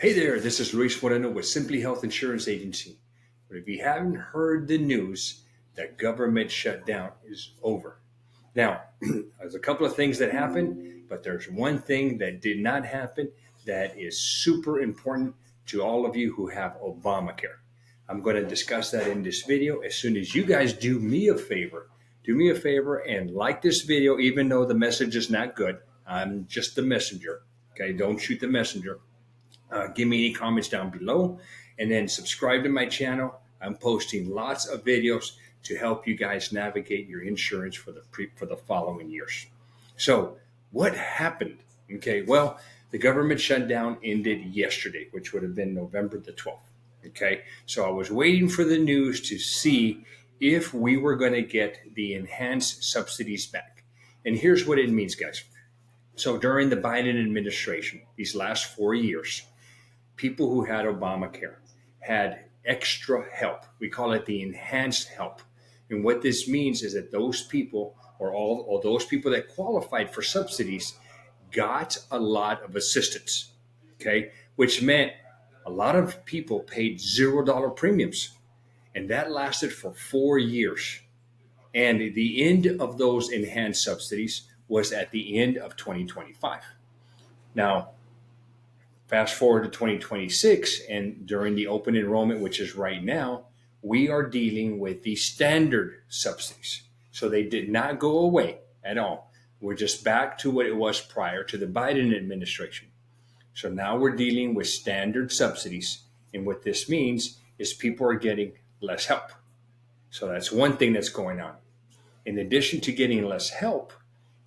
Hey there, this is Luis Moreno with Simply Health Insurance Agency. But if you haven't heard the news, the government shutdown is over. Now, there's a couple of things that happened, but there's one thing that did not happen that is super important to all of you who have Obamacare. I'm going to discuss that in this video as soon as you guys do me a favor. Do me a favor and like this video, even though the message is not good. I'm just the messenger. Okay, don't shoot the messenger. Give me any comments down below, and then subscribe to my channel. I'm posting lots of videos to help you guys navigate your insurance for the following years. So, what happened? Okay, well, the government shutdown ended yesterday, which would have been November the 12th. Okay, so I was waiting for the news to see if we were going to get the enhanced subsidies back. And here's what it means, guys. So during the Biden administration, these last 4 years, people who had Obamacare had extra help. We call it the enhanced help. And what this means is that those people, or all those people that qualified for subsidies, got a lot of assistance. Okay, which meant a lot of people paid $0 premiums, and that lasted for 4 years. And the end of those enhanced subsidies was at the end of 2025. Now, fast forward to 2026, and during the open enrollment, which is right now, we are dealing with the standard subsidies. So they did not go away at all. We're just back to what it was prior to the Biden administration. So now we're dealing with standard subsidies. And what this means is people are getting less help. So that's one thing that's going on. In addition to getting less help,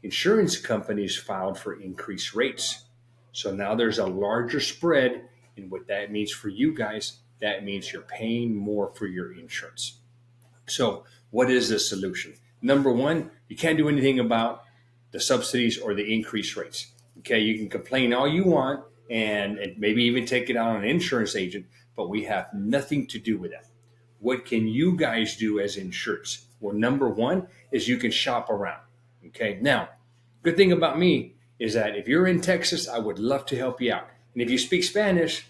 insurance companies filed for increased rates. So now there's a larger spread. And what that means for you guys, that means you're paying more for your insurance. So what is the solution? Number one, you can't do anything about the subsidies or the increased rates. Okay, you can complain all you want and maybe even take it out on an insurance agent, but we have nothing to do with that. What can you guys do as insureds? Well, number one is you can shop around. Okay, now, good thing about me is that if you're in Texas, I would love to help you out. And if you speak Spanish,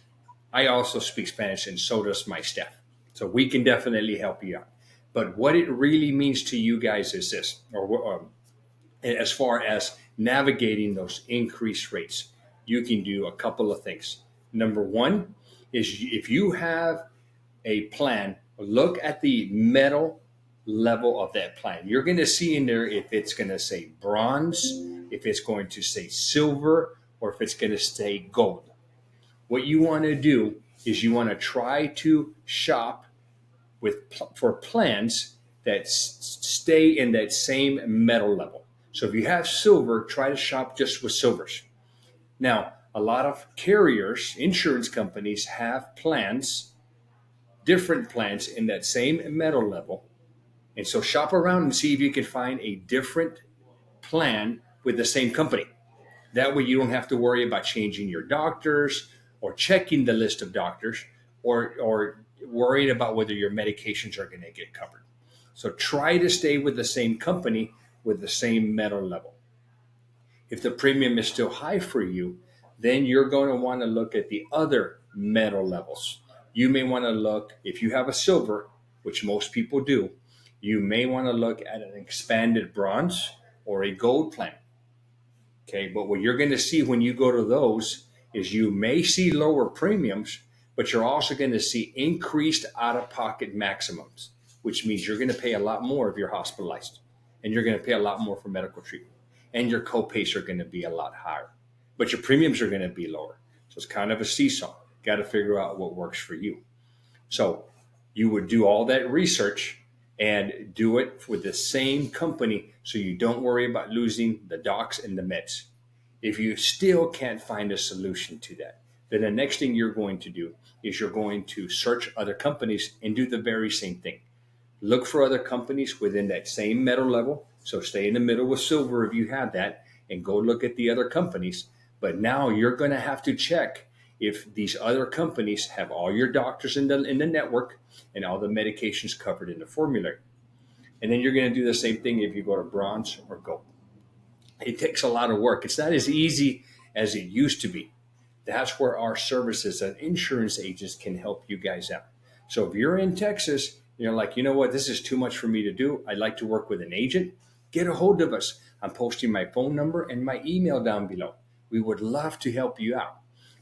I also speak Spanish, and so does my staff. So we can definitely help you out. But what it really means to you guys is this, or as far as navigating those increased rates, you can do a couple of things. Number one is if you have a plan, look at the metal level of that plan. You're going to see in there if it's going to say bronze, if it's going to say silver, or if it's going to say gold. What you want to do is you want to try to shop for plans that stay in that same metal level. So if you have silver, try to shop just with silvers. Now, a lot of carriers, insurance companies have plans, different plans in that same metal level. And so shop around and see if you can find a different plan with the same company. That way you don't have to worry about changing your doctors or checking the list of doctors or worrying about whether your medications are going to get covered. So try to stay with the same company with the same metal level. If the premium is still high for you, then you're going to want to look at the other metal levels. You may want to look, if you have a silver, which most people do, you may want to look at an expanded bronze or a gold plan. Okay, but what you're going to see when you go to those is you may see lower premiums, but you're also going to see increased out-of-pocket maximums, which means you're going to pay a lot more if you're hospitalized, and you're going to pay a lot more for medical treatment, and your copays are going to be a lot higher, but your premiums are going to be lower. So it's kind of a seesaw. Got to figure out what works for you. So you would do all that research and do it with the same company so you don't worry about losing the docs and the meds. If you still can't find a solution to that, then the next thing you're going to do is you're going to search other companies and do the very same thing. Look for other companies within that same metal level. So stay in the middle with silver if you have that, and go look at the other companies. But now you're going to have to check if these other companies have all your doctors in the network and all the medications covered in the formulary. And then you're going to do the same thing if you go to bronze or gold. It takes a lot of work. It's not as easy as it used to be. That's where our services as insurance agents can help you guys out. So if you're in Texas, you're like, you know what, this is too much for me to do. I'd like to work with an agent. Get a hold of us. I'm posting my phone number and my email down below. We would love to help you out.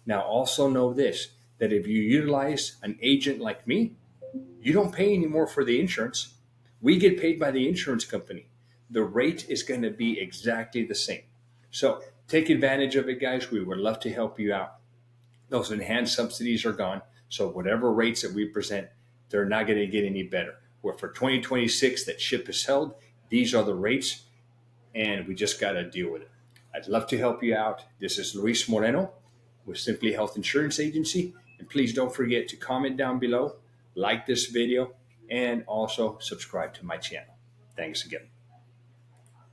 Now, also know this, that if you utilize an agent like me, you don't pay any more for the insurance. We get paid by the insurance company. The rate is going to be exactly the same. So take advantage of it, guys. We would love to help you out. Those enhanced subsidies are gone. So whatever rates that we present, they're not going to get any better. Where for 2026 that ship is held, these are the rates, and we just got to deal with it. I'd love to help you out. This is Luis Moreno with Simply Health Insurance Agency. And please don't forget to comment down below, like this video, and also subscribe to my channel. Thanks again.